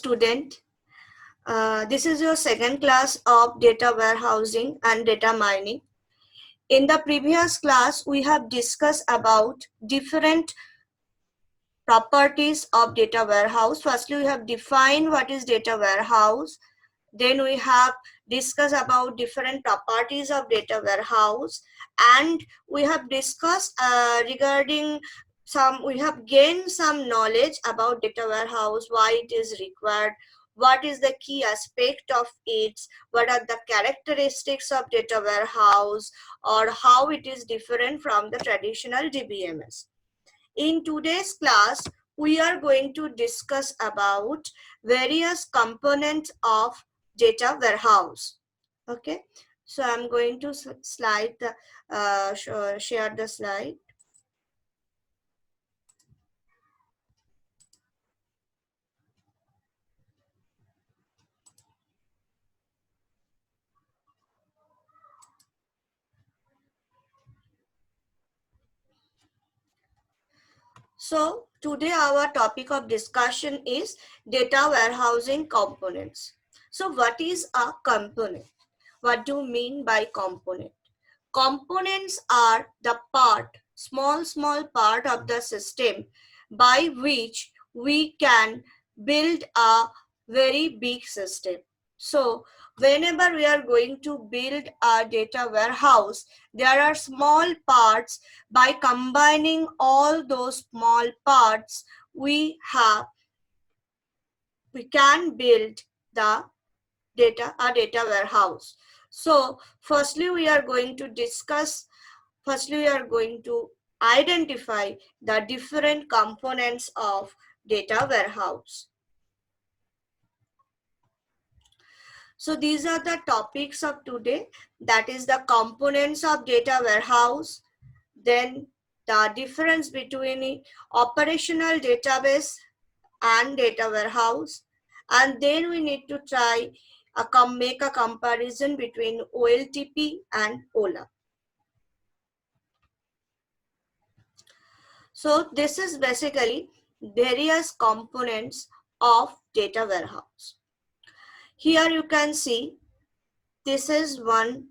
student. This is your second class of data warehousing and data mining. In the previous class, we have discussed about different properties of data warehouse. Firstly, we have defined what is data warehouse. Then we have discussed about different properties of data warehouse, and we have discussed regarding we have gained some knowledge about data warehouse, why it is required, what is the key aspect of it, what are the characteristics of data warehouse, or how it is different from the traditional DBMS. In today's class, we are going to discuss about various components of data warehouse. Okay, so I'm going to share the slide. So today our topic of discussion is data warehousing components. So what is a component? What do you mean by component? Components are the small part of the system by which we can build a very big system. So whenever we are going to build a data warehouse, there are small parts. By combining all those small parts, we can build the a data warehouse. So firstly we are going to identify the different components of data warehouse. So these are the topics of today, that is the components of data warehouse, then the difference between operational database and data warehouse, and then we need to make a comparison between OLTP and OLAP. So this is basically various components of data warehouse. Here you can see this is one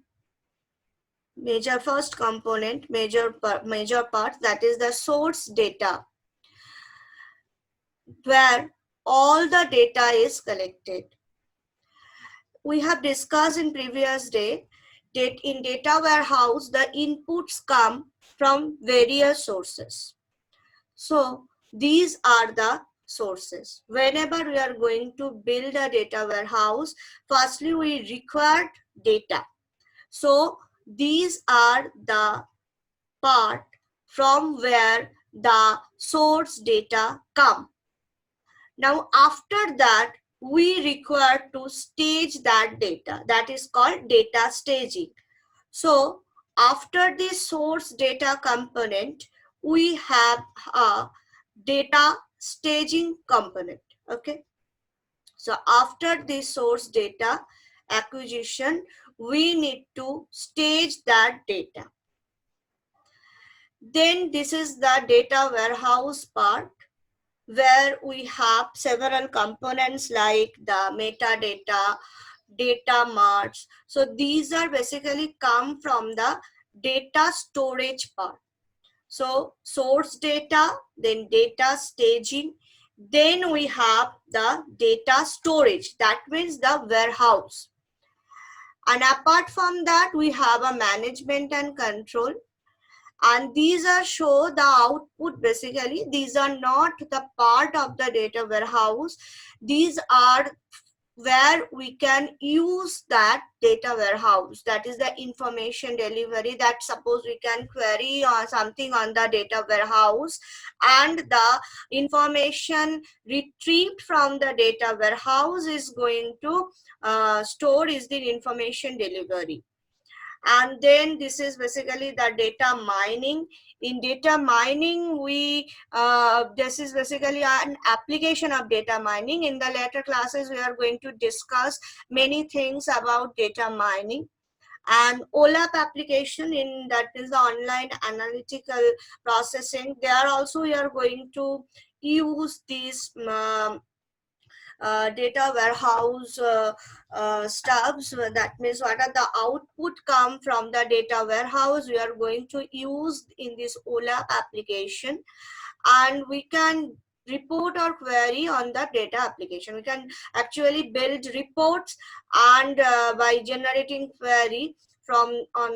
first component, major part, that is the source data, where all the data is collected. We have discussed in previous day that in data warehouse the inputs come from various sources. So these are the sources. Whenever we are going to build a data warehouse, firstly we require data. So these are the part from where the source data come. Now after that, we require to stage that data. That is called data staging. So after the source data component, we have a data staging component. Okay. So after the source data acquisition, we need to stage that data. Then this is the data warehouse part, where we have several components like the metadata, data marts. So these are basically come from the data storage part. So source data, then data staging, then we have the data storage, that means the warehouse. And apart from that, we have a management and control. And these are show the output. Basically these are not the part of the data warehouse, these are where we can use that data warehouse, that is the information delivery, that suppose we can query or something on the data warehouse, and the information retrieved from the data warehouse is going to store is the information delivery. And then this is basically the data mining. In data mining, this is basically an application of data mining. In the later classes, we are going to discuss many things about data mining. And OLAP application, in that is the online analytical processing. There also we are going to use these data warehouse stubs. That means what are the output come from the data warehouse we are going to use in this OLAP application, and we can report or query on the data application. We can actually build reports and by generating query from on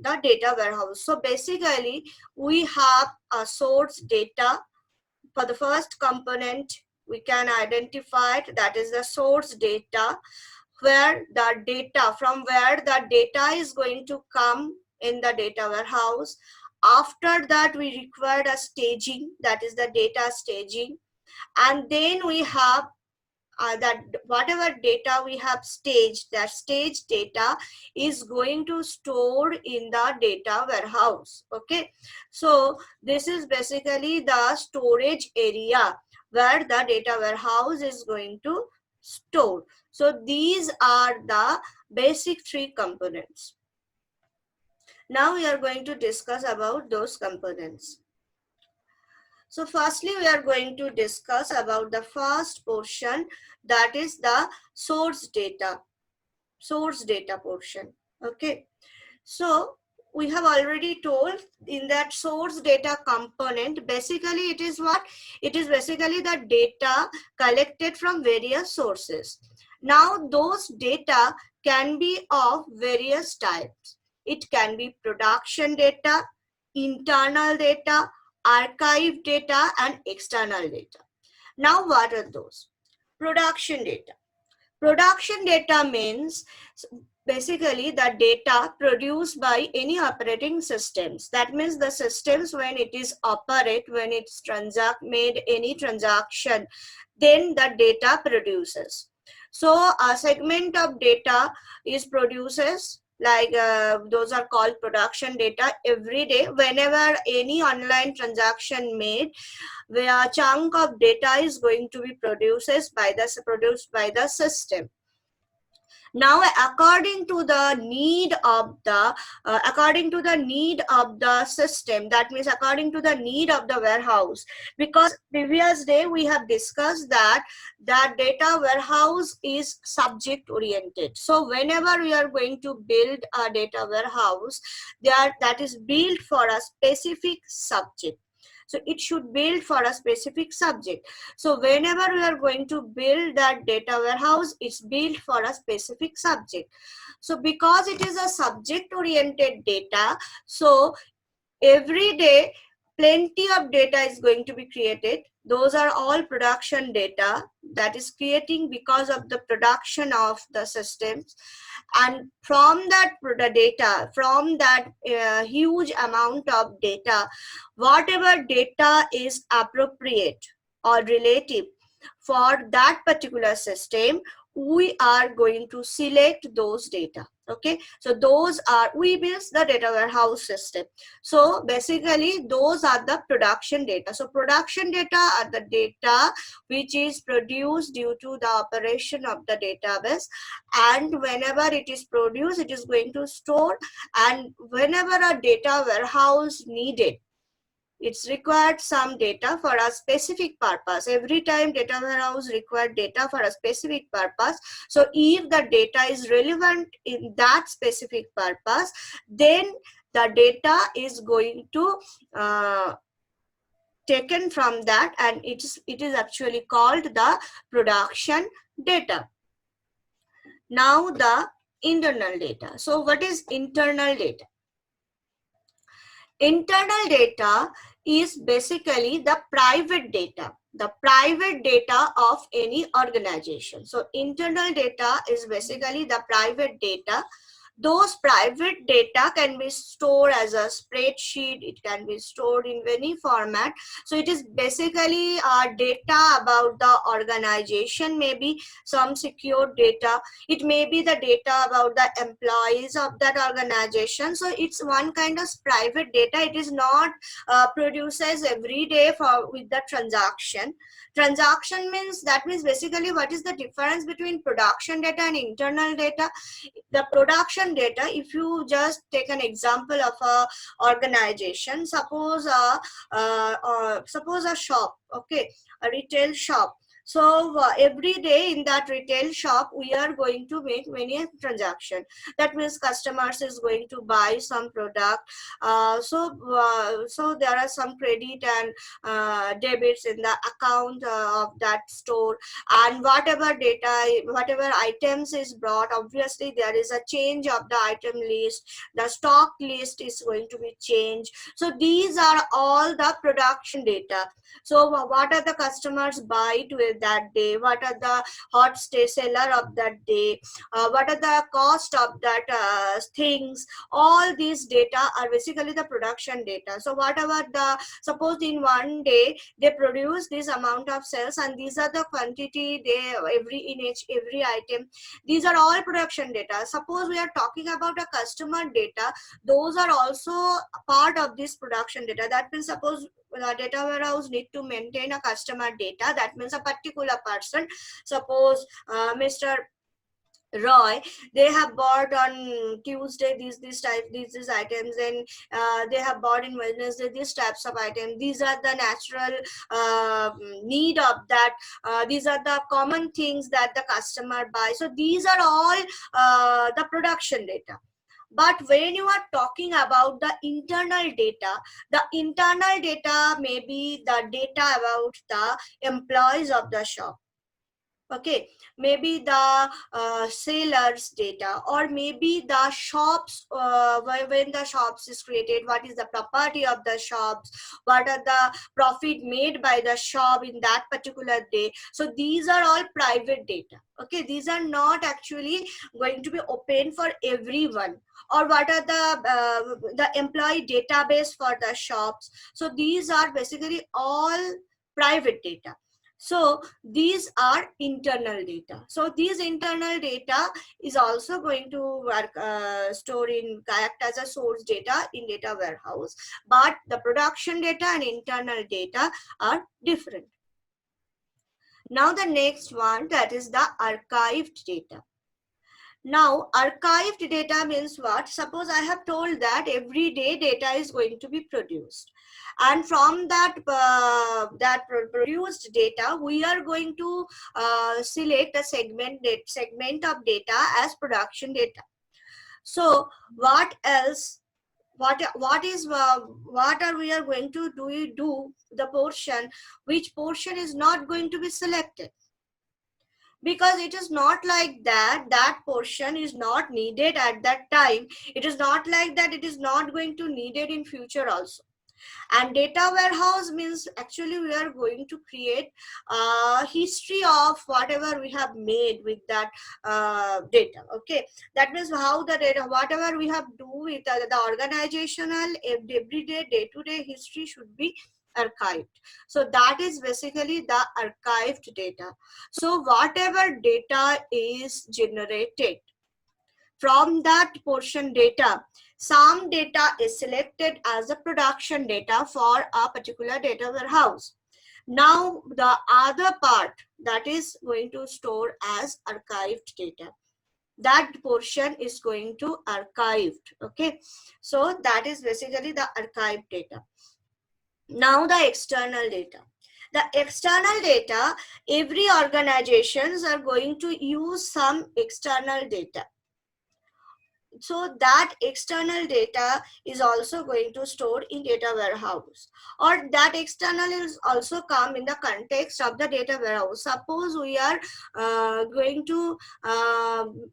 the data warehouse. So basically we have a source data. For the first component we can identify it, that is the source data, where the data, from where the data is going to come in the data warehouse. After that we required a staging, that is the data staging, and then we have that whatever data we have staged, that staged data is going to store in the data warehouse. Okay, so this is basically the storage area where the data warehouse is going to store. So these are the basic three components. Now we are going to discuss about those components. So firstly, we are going to discuss about the first portion, that is the source data portion. Okay, so we have already told in that source data component, basically it is what? It is basically the data collected from various sources. Now those data can be of various types. It can be production data, internal data, archive data, and external data. Now what are those? Production data. Production data means basically the data produced by any operating systems. That means the systems when it is operate, when it's made any transaction, then the data produces. So a segment of data is produces, like those are called production data. Every day whenever any online transaction made, where a chunk of data is going to be produced by the system. Now according to the need of the system, that means according to the need of the warehouse, because previous day we have discussed that data warehouse is subject oriented. So whenever we are going to build a data warehouse, that is built for a specific subject. So it should build for a specific subject. So whenever we are going to build that data warehouse, it's built for a specific subject. So because it is a subject oriented data, so every day plenty of data is going to be created. Those are all production data that is creating because of the production of the systems. And from that data, from that huge amount of data, whatever data is appropriate or relative for that particular system, we are going to select those data. Okay, so those are, we build the data warehouse system. So basically those are the production data. So production data are the data which is produced due to the operation of the database, and whenever it is produced, it is going to store. And whenever a data warehouse needed, it's required some data for a specific purpose. Every time data warehouse required data for a specific purpose. So if the data is relevant in that specific purpose, then the data is going to taken from that, and it is actually called the production data. Now the internal data. So what is internal data? Internal data is basically the private data of any organization. So internal data is basically the private data. Those private data can be stored as a spreadsheet. It can be stored in any format. So it is basically data about the organization, maybe some secure data. It may be the data about the employees of that organization. So it's one kind of private data. It is not produces every day with the transaction. Transaction means, that means basically what is the difference between production data and internal data? The production data, if you just take an example of a organization, suppose a shop, okay, a retail shop. So every day in that retail shop, we are going to make many transaction. That means customers is going to buy some product. So there are some credit and debits in the account of that store, and whatever data, whatever items is brought, obviously there is a change of the item list. The stock list is going to be changed. So these are all the production data. So what are the customers buy to it that day? What are the hot stay seller of that day? What are the cost of that things? All these data are basically the production data. So whatever the, suppose in one day they produce this amount of sales, and these are the quantity they in each every item. These are all production data. Suppose we are talking about a customer data, those are also part of this production data. That means suppose the data warehouse need to maintain a customer data. That means a particular person, suppose Mr. Roy, they have bought on Tuesday these types these items, and they have bought in Wednesday these types of items. These are the natural need of that. These are the common things that the customer buys. So these are all the production data. But when you are talking about the internal data may be the data about the employees of the shop. Okay, maybe the sellers data, or maybe the shops, when the shops is created, what is the property of the shops, what are the profit made by the shop in that particular day. So these are all private data. Okay, these are not actually going to be open for everyone. Or what are the employee database for the shops. So these are basically all private data. So these are internal data. So these internal data is also going to work, store in, act as a source data in data warehouse. But the production data and internal data are different. Now the next one, that is the archived data. Now, archived data means what? Suppose I have told that every day data is going to be produced, and from that produced data, we are going to select a segment of data as production data. So, what else? What are we are going to do the portion? Which portion is not going to be selected? Because it is not like that portion is not needed at that time. It is not like that it is not going to needed in future also. And data warehouse means actually we are going to create a history of whatever we have made with that data. Okay, that means how the data, whatever we have do with the organizational everyday day-to-day history should be archived. So that is basically the archived data. So whatever data is generated from that portion data, some data is selected as a production data for a particular data warehouse. Now the other part that is going to store as archived data, that portion is going to archived. Okay, so that is basically the archived data. Now the external data. The external data, every organizations are going to use some external data. So that external data is also going to store in data warehouse, or that external is also come in the context of the data warehouse. Suppose we are going to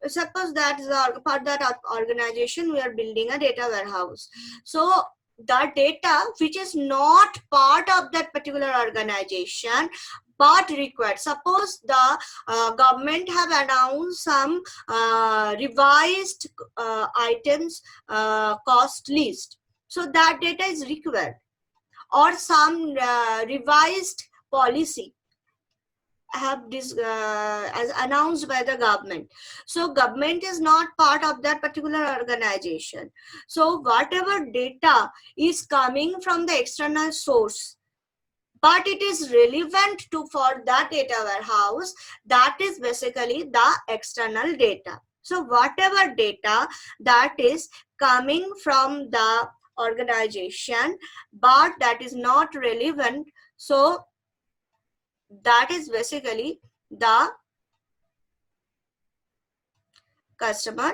suppose that for that organization we are building a data warehouse. So the data which is not part of that particular organization but required, suppose the government have announced some revised items cost list, so that data is required, or some revised policy have this as announced by the government. So government is not part of that particular organization. So whatever data is coming from the external source, but it is relevant to for that data warehouse, that is basically the external data. So whatever data that is coming from the organization but that is not relevant, so that is basically the customer,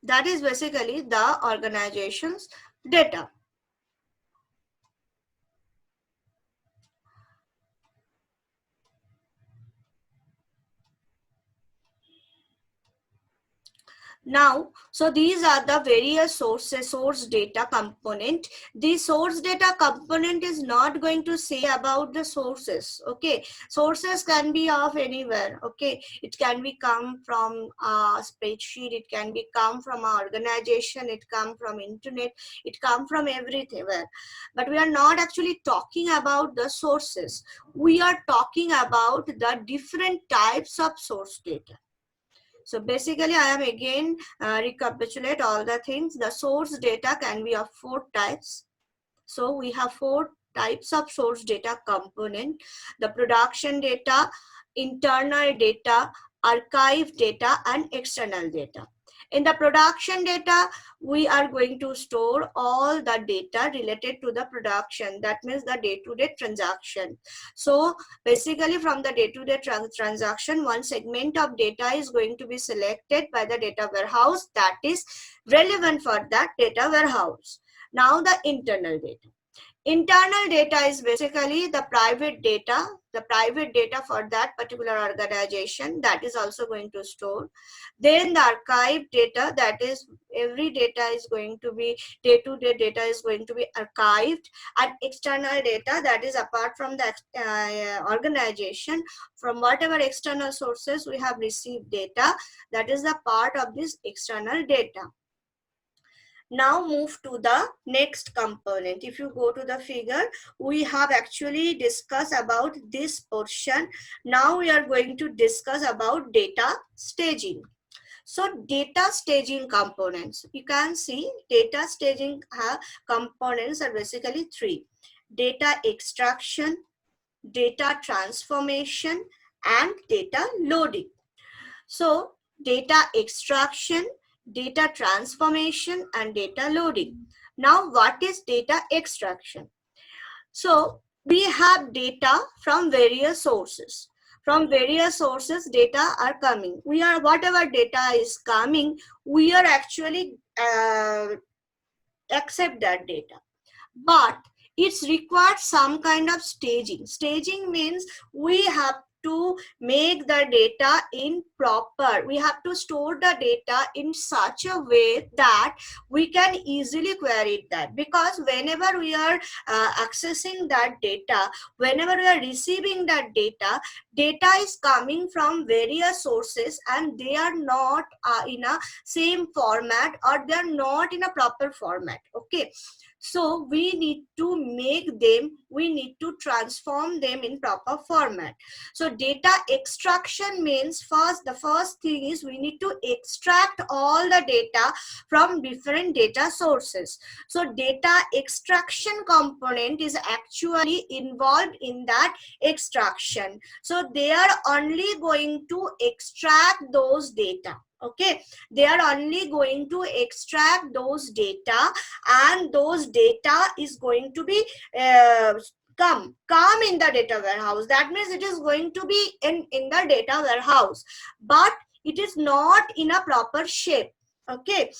that is basically the organization's data. Now, so these are the various sources, source data component. The source data component is not going to say about the sources. Okay, sources can be of anywhere. Okay, it can be come from a spreadsheet, it can be come from an organization, it come from internet, it come from everywhere. But we are not actually talking about the sources. We are talking about the different types of source data. So basically, I am again recapitulate all the things. The source data can be of 4 types. So we have 4 types of source data component: the production data, internal data, archive data, and external data. In the production data, we are going to store all the data related to the production. That means the day-to-day transaction. So basically from the day-to-day transaction, one segment of data is going to be selected by the data warehouse that is relevant for that data warehouse. Now the internal data. Internal data is basically the private data for that particular organization that is also going to store. Then the archive data, that is every data is going to be, day-to-day data is going to be archived. And external data, that is apart from the organization, from whatever external sources we have received data, that is the part of this external data. Now move to the next component. If you go to the figure, we have actually discussed about this portion. Now we are going to discuss about data staging. So data staging components, you can see data staging components are basically 3: data extraction, data transformation, and data loading. So data extraction, data transformation, and data loading. Now what is data extraction? So we have data from various sources. From various sources data are coming. We are, whatever data is coming, we are actually accept that data. But it's required some kind of staging. Staging means we have to make the data in proper, we have to store the data in such a way that we can easily query that, because whenever we are accessing that data, whenever we are receiving that data, data is coming from various sources and they are not in a same format, or they are not in a proper format. Okay, so we need to make them, we need to transform them in proper format. So data extraction means, the first thing is we need to extract all the data from different data sources. So data extraction component is actually involved in that extraction. So they are only going to extract those data. Okay, they are only going to extract those data, and those data is going to be come in the data warehouse. That means it is going to be in the data warehouse, but it is not in a proper shape. Okay,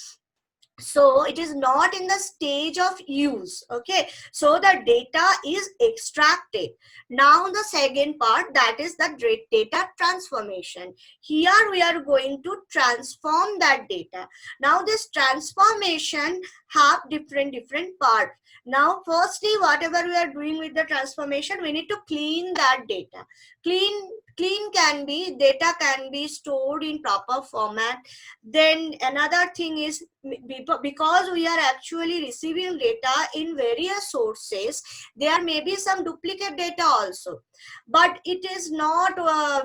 so it is not in the stage of use. Okay, so the data is extracted. Now the second part, that is the data transformation. Here we are going to transform that data. Now this transformation have different parts. Now firstly, whatever we are doing with the transformation, we need to clean that data. Clean can be, data can be stored in proper format. Then another thing is, because we are actually receiving data in various sources, there may be some duplicate data also, but it is not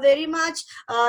very much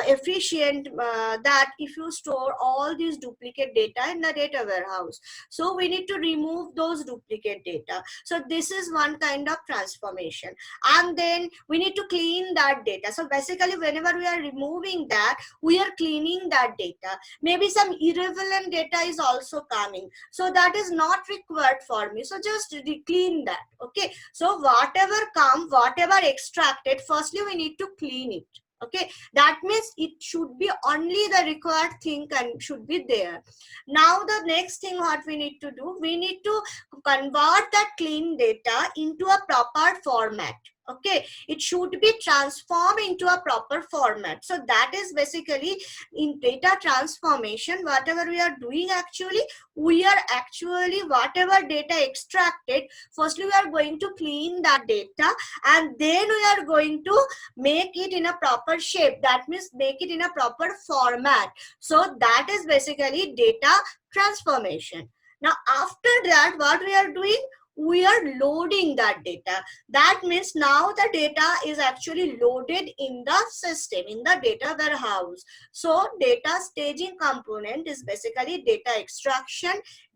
efficient that if you store all these duplicate data in the data warehouse. So we need to remove those duplicate data. So this is one kind of transformation. And then we need to clean that that data. So basically, whenever we are removing that, we are cleaning that data. Maybe some irrelevant data is also coming, so that is not required for me, so just clean that. Okay, so whatever come, whatever extracted, firstly we need to clean it. Okay, that means it should be only the required thing and should be there. Now the next thing what we need to do, we need to convert that clean data into a proper format. Okay, it should be transformed into a proper format. So that is basically in data transformation, whatever we are doing, actually we are actually whatever data extracted, firstly we are going to clean that data, and then we are going to make it in a proper shape. That means make it in a proper format. So that is basically data transformation. Now after that, what we are doing, we are loading that data. That means now the data is actually loaded in the system, in the data warehouse. So data staging component is basically data extraction,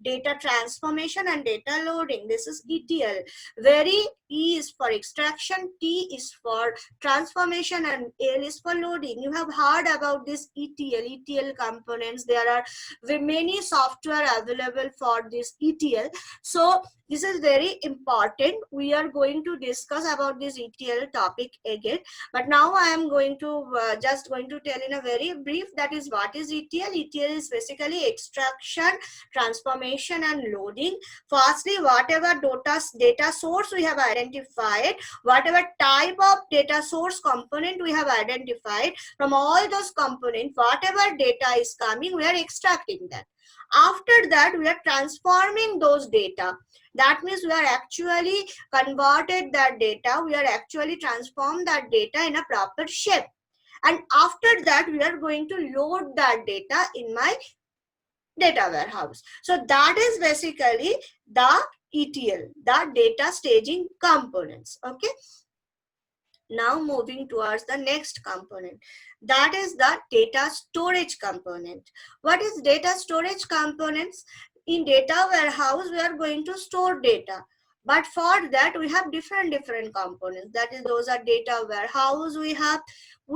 data transformation, and data loading. This is ETL. Very E is for extraction, T is for transformation, and L is for loading. You have heard about this ETL components. There are many software available for this ETL. So this is very important. We are going to discuss about this ETL topic again, but now I am going to just going to tell in a very brief, that is what is ETL. ETL is basically extraction, transformation, and loading. Firstly, whatever data source we have identified, whatever type of data source component we have identified, from all those components, whatever data is coming, we are extracting that. After that, we are transforming those data. That means we are actually converted that data, we are actually transformed that data in a proper shape. And after that, we are going to load that data in my data warehouse. So that is basically the ETL, the data staging components. Okay. Now moving towards the next component, that is the data storage component. What is data storage components? In data warehouse, we are going to store data. But for that, we have different components. That is, those are data warehouse. We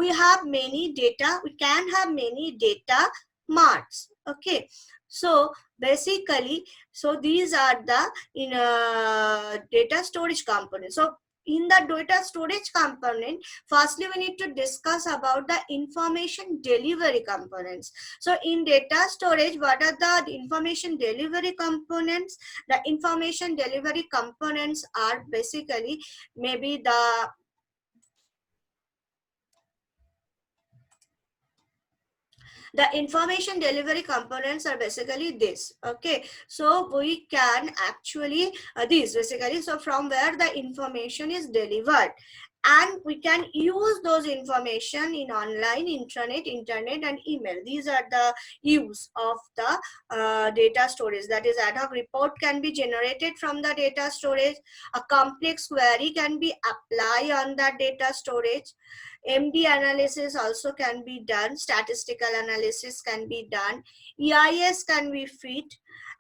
have many data. We can have many data marts. Okay. So basically, so these are the data storage components. So in the data storage component, firstly we need to discuss about the information delivery components. So in data storage, what are the information delivery components? The information delivery components are basically maybe the information delivery components are basically this. Okay, so we can actually these basically, so from where the information is delivered, and we can use those information in online, internet and email. These are the use of the data storage. That is, ad hoc report can be generated from the data storage. A complex query can be applied on that data storage. MD analysis also can be done, statistical analysis can be done, EIS can be fit,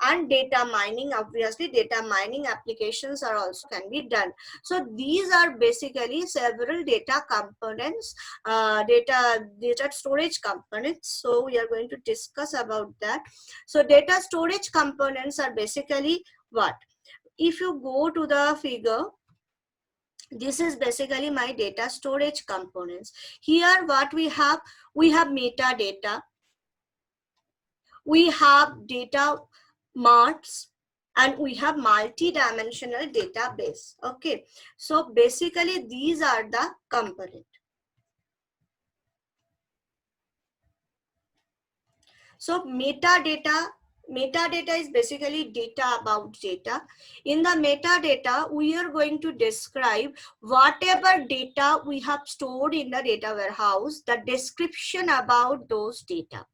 and data mining, obviously data mining applications are also can be done. So these are basically several data components, data storage components. So we are going to discuss about that. So data storage components are basically what? If you go to the figure, this is basically my data storage components. Here what we have metadata, we have data marts, and we have multi-dimensional database. Okay, so basically these are the components. So metadata is basically data about data. In the metadata, we are going to describe whatever data we have stored in the data warehouse, the description about those data.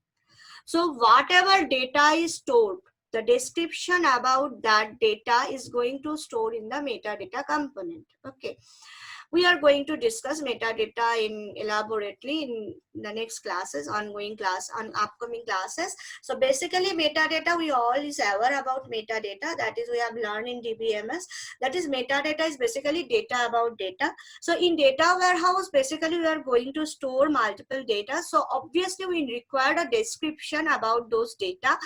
So whatever data is stored, the description about that data is going to store in the metadata component. Okay. We are going to discuss metadata in elaborately in the next classes, ongoing class, on upcoming classes. So basically metadata, we all is aware about metadata, that is we have learned in DBMS. That is metadata is basically data about data. So in data warehouse, basically we are going to store multiple data. So obviously we require a description about those data.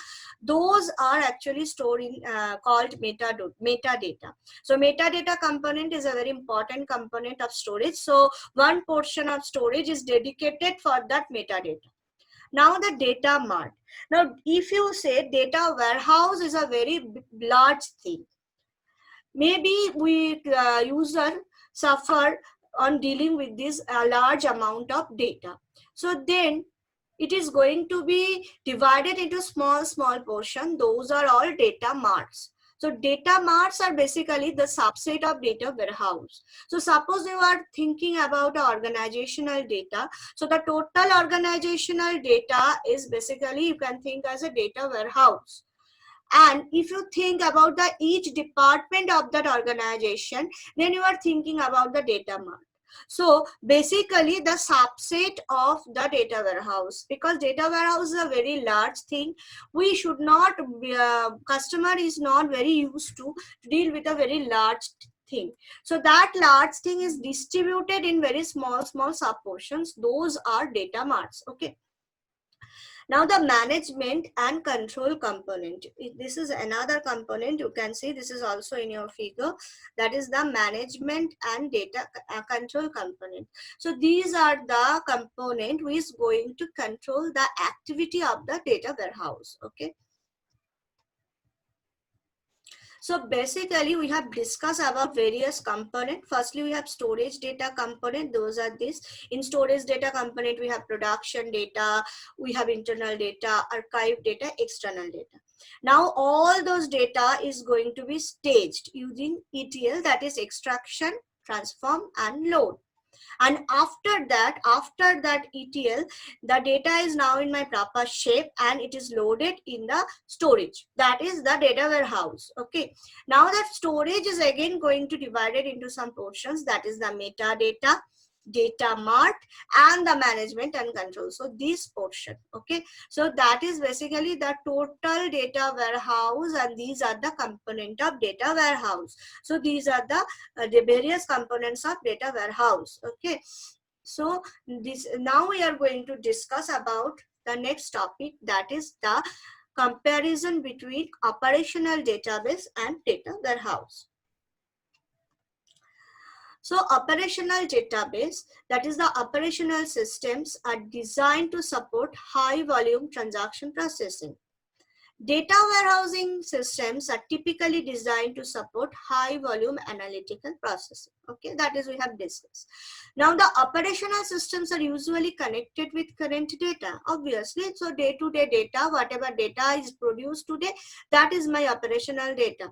Those are actually stored in called metadata. So metadata component is a very important component of storage. So one portion of storage is dedicated for that metadata. Now the data mart. Now if you say data warehouse is a very large thing, maybe we user suffer on dealing with this large amount of data. So then it is going to be divided into small portion. Those are all data marts. So data marts are basically the subset of data warehouse. So suppose you are thinking about organizational data. So the total organizational data is basically, you can think as a data warehouse. And if you think about the each department of that organization, then you are thinking about the data mart. So basically the subset of the data warehouse, because data warehouse is a very large thing. We should not, customer is not very used to deal with a very large thing. So that large thing is distributed in very small sub portions. Those are data marts. Okay. Now the management and control component. This is another component. You can see this is also in your figure. That is the management and data control component. So these are the component which is going to control the activity of the data warehouse. Okay. So basically we have discussed about various components. Firstly, we have storage data component. Those are this. In storage data component, we have production data, we have internal data, archive data, external data. Now all those data is going to be staged using ETL, that is extraction, transform and load. And after that ETL, the data is now in my proper shape and it is loaded in the storage, that is the data warehouse. Okay, now that storage is again going to divide it into some portions, that is the metadata, data mart and the management and control. So this portion. Okay, so that is basically the total data warehouse, and these are the component of data warehouse. So these are the various components of data warehouse. Okay, so this, now we are going to discuss about the next topic, that is the comparison between operational database and data warehouse. So operational database, that is the operational systems, are designed to support high volume transaction processing. Data warehousing systems are typically designed to support high volume analytical processing. Okay, that is we have discussed. Now the operational systems are usually connected with current data, obviously. So day-to-day data, whatever data is produced today, that is my operational data.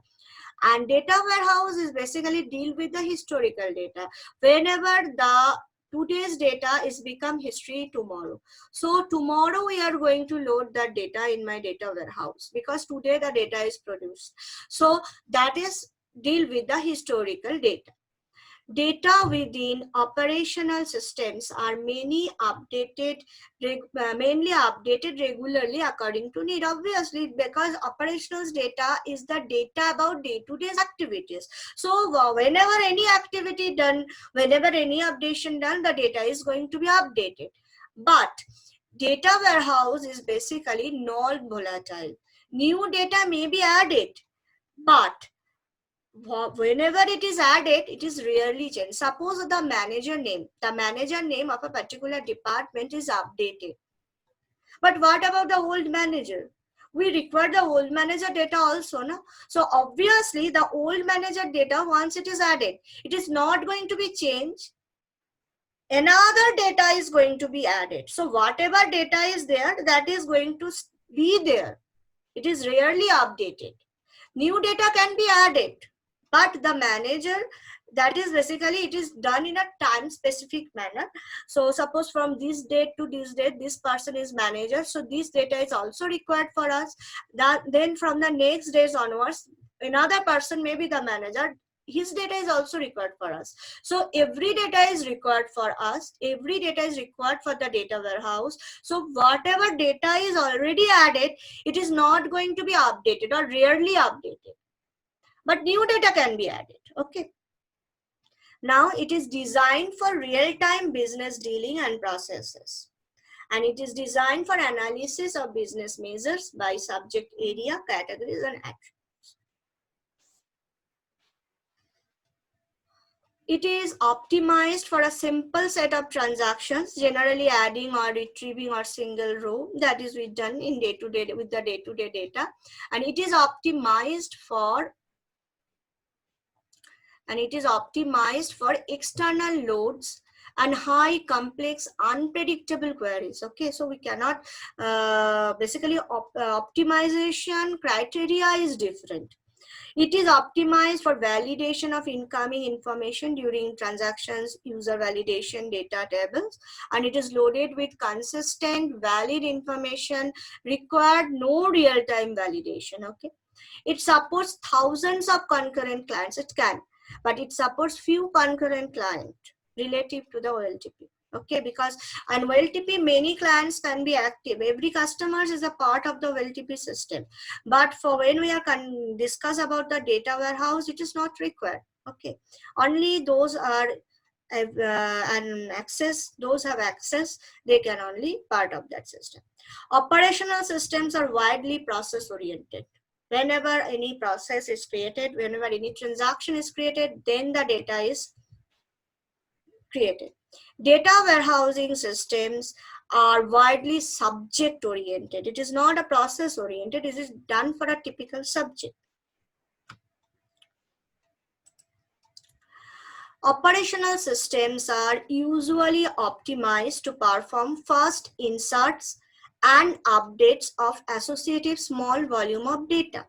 And data warehouse is basically deal with the historical data. Whenever the today's data is become history tomorrow. So tomorrow we are going to load that data in my data warehouse because today the data is produced. So that is deal with the historical data. Data within operational systems are mainly updated regularly according to need, obviously, because operational data is the data about day-to-day activities. So whenever any activity done, whenever any updation done, the data is going to be updated. But data warehouse is basically non-volatile. New data may be added, but whenever it is added, it is rarely changed. Suppose the manager name of a particular department is updated. But what about the old manager? We require the old manager data also, no? So obviously the old manager data, once it is added, it is not going to be changed. Another data is going to be added. So whatever data is there, that is going to be there. It is rarely updated. New data can be added, but the manager, that is basically it is done in a time specific manner. So suppose from this date to this date, this person is manager, so this data is also required for us. That then from the next days onwards, another person may be the manager. his data is also required for us. So every data is required for us, every data is required for the data warehouse. So whatever data is already added, it is not going to be updated or rarely updated, but new data can be added. Okay. Now it is designed for real-time business dealing and processes. And it is designed for analysis of business measures by subject area, categories, and attributes. It is optimized for a simple set of transactions, generally adding or retrieving a single row. That is we done in day-to-day with the day-to-day data. And it is optimized for external loads and high complex unpredictable queries. Okay, so we cannot basically optimization criteria is different. It is optimized for validation of incoming information during transactions, user validation, data tables, and it is loaded with consistent valid information, required no real-time validation. Okay, it supports thousands of concurrent clients. It can, but it supports few concurrent clients relative to the OLTP. Okay, because on OLTP, many clients can be active. Every customer is a part of the OLTP system. But for when we are discuss about the data warehouse, it is not required. Okay, only those are and access, those have access, they can only part of that system. Operational systems are widely process oriented. Whenever any process is created, whenever any transaction is created, then the data is created. Data warehousing systems are widely subject oriented. It is not a process oriented, it is done for a typical subject. Operational systems are usually optimized to perform fast inserts and updates of associative small volume of data.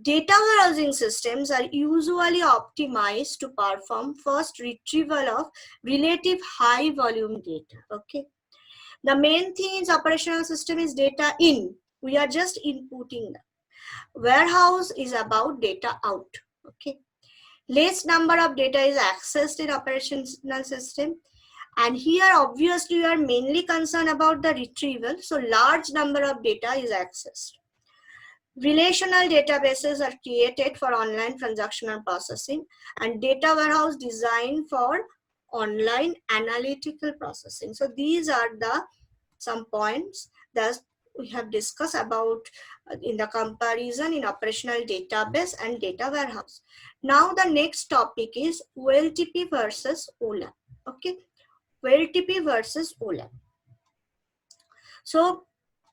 Data warehousing systems are usually optimized to perform fast retrieval of relative high volume data. Okay. The main thing in operational system is data in. We are just inputting. Warehouse is about data out. Okay. Less number of data is accessed in operational system. And here, obviously, we are mainly concerned about the retrieval. So large number of data is accessed. Relational databases are created for online transactional processing, and data warehouse designed for online analytical processing. So these are the some points that we have discussed about in the comparison in operational database and data warehouse. Now the next topic is OLTP versus OLAP. Okay, OLTP versus OLAP. So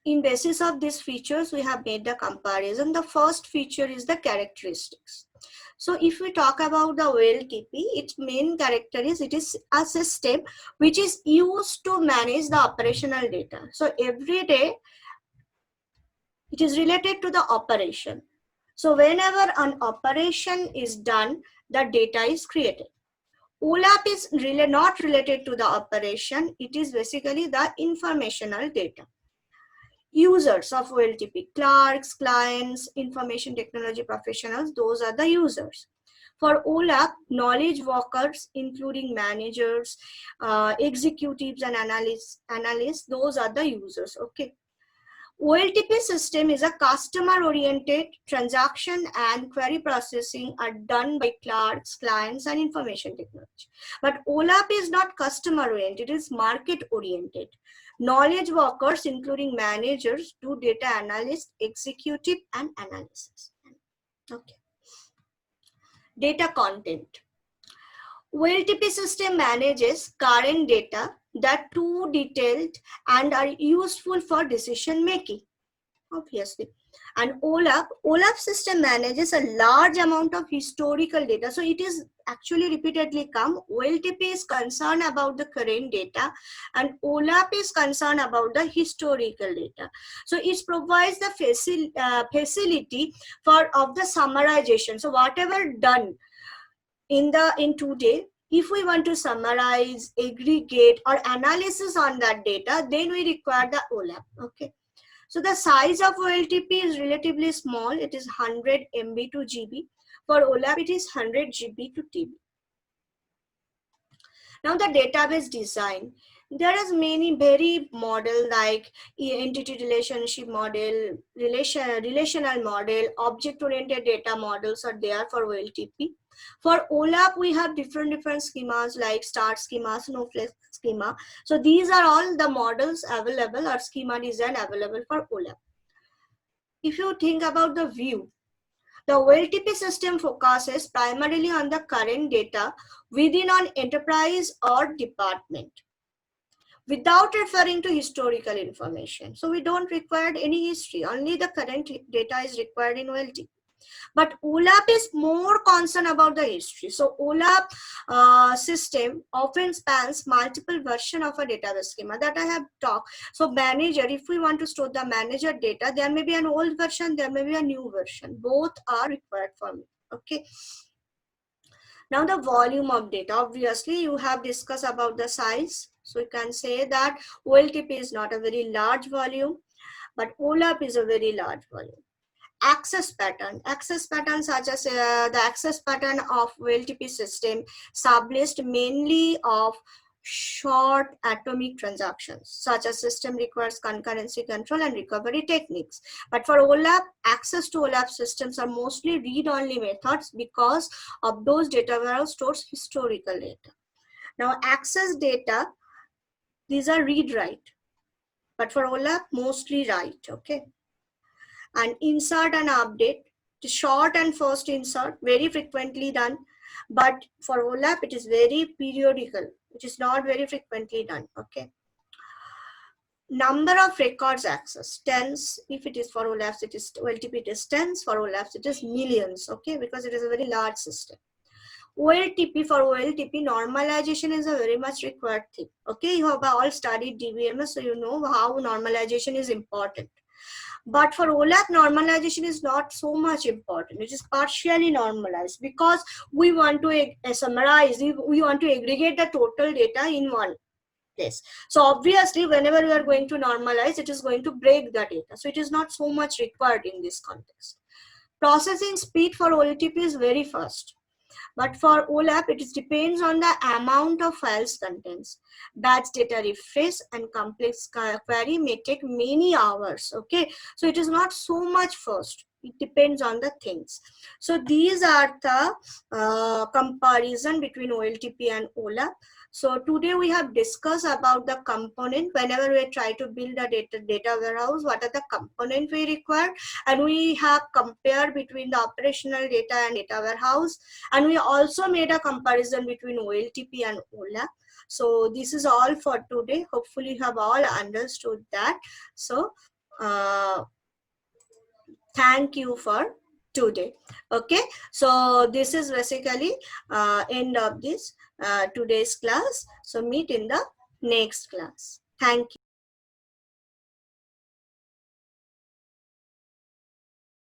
in basis of these features, we have made the comparison. The first feature is the characteristics. So if we talk about the OLTP, its main character is it is a system which is used to manage the operational data. So every day it is related to the operation. So whenever an operation is done, the data is created. OLAP is really not related to the operation. It is basically the informational data. Users of OLTP, clerks, clients, information technology professionals, those are the users. For OLAP, knowledge workers, including managers, executives, and analysts, those are the users. Okay. OLTP system is a customer-oriented transaction and query processing are done by clerks, clients, and information technology. But OLAP is not customer-oriented, it is market-oriented. Knowledge workers, including managers, do data analysis, executive, and analysis. Okay. Data content. OLTP system manages current data that are too detailed and are useful for decision making, obviously. And OLAP system manages a large amount of historical data. So it is actually repeatedly come. OLTP is concerned about the current data and OLAP is concerned about the historical data. So it provides the facility of the summarization. So whatever done in today, if we want to summarize, aggregate, or analysis on that data, then we require the OLAP. Okay. So the size of OLTP is relatively small. It is 100 MB to GB. For OLAP, it is 100 GB to TB. Now the database design, there is many very model like entity relationship model, relational model, object-oriented data models are there for OLTP. For OLAP, we have different schemas like star schema, snowflake schema. So these are all the models available or schema design available for OLAP. If you think about the view, the OLTP system focuses primarily on the current data within an enterprise or department without referring to historical information. So we don't require any history, only the current data is required in OLTP. But OLAP is more concerned about the history. So OLAP system often spans multiple versions of a database schema that I have talked. So manager, if we want to store the manager data, there may be an old version, there may be a new version. Both are required for me. Okay. Now the volume of data, obviously you have discussed about the size. So you can say that OLTP is not a very large volume, but OLAP is a very large volume. Access pattern such as the access pattern of OLTP system established mainly of short atomic transactions, such as system requires concurrency control and recovery techniques. But for OLAP, access to OLAP systems are mostly read-only methods because of those data warehouse stores historical data. Now access data, these are read-write, but for OLAP, mostly write, okay? And insert and update, short and first insert, very frequently done, but for OLAP it is very periodical, it is not very frequently done. Okay. Number of records access, tens. If it is for OLAPs, it is OLTP, it is tens. For OLAPs, it is millions. Okay, because it is a very large system. OLTP, for OLTP, normalization is a very much required thing. Okay, you have all studied DBMS, so you know how normalization is important. But for OLAP, normalization is not so much important. It is partially normalized because we want to summarize, we want to aggregate the total data in one place. So obviously, whenever we are going to normalize, it is going to break the data. So it is not so much required in this context. Processing speed for OLTP is very fast. But for OLAP, it depends on the amount of files contents. Batch data refresh and complex query may take many hours. Okay, so it is not so much fast. It depends on the things. So these are the comparison between OLTP and OLAP. So today we have discussed about the component. Whenever we try to build a data warehouse, what are the components we require, and we have compared between the operational data and data warehouse, and we also made a comparison between OLTP and OLAP. So this is all for today. Hopefully you have all understood that. So thank you for today. Okay, so this is basically end of this today's class. So meet in the next class. Thank you.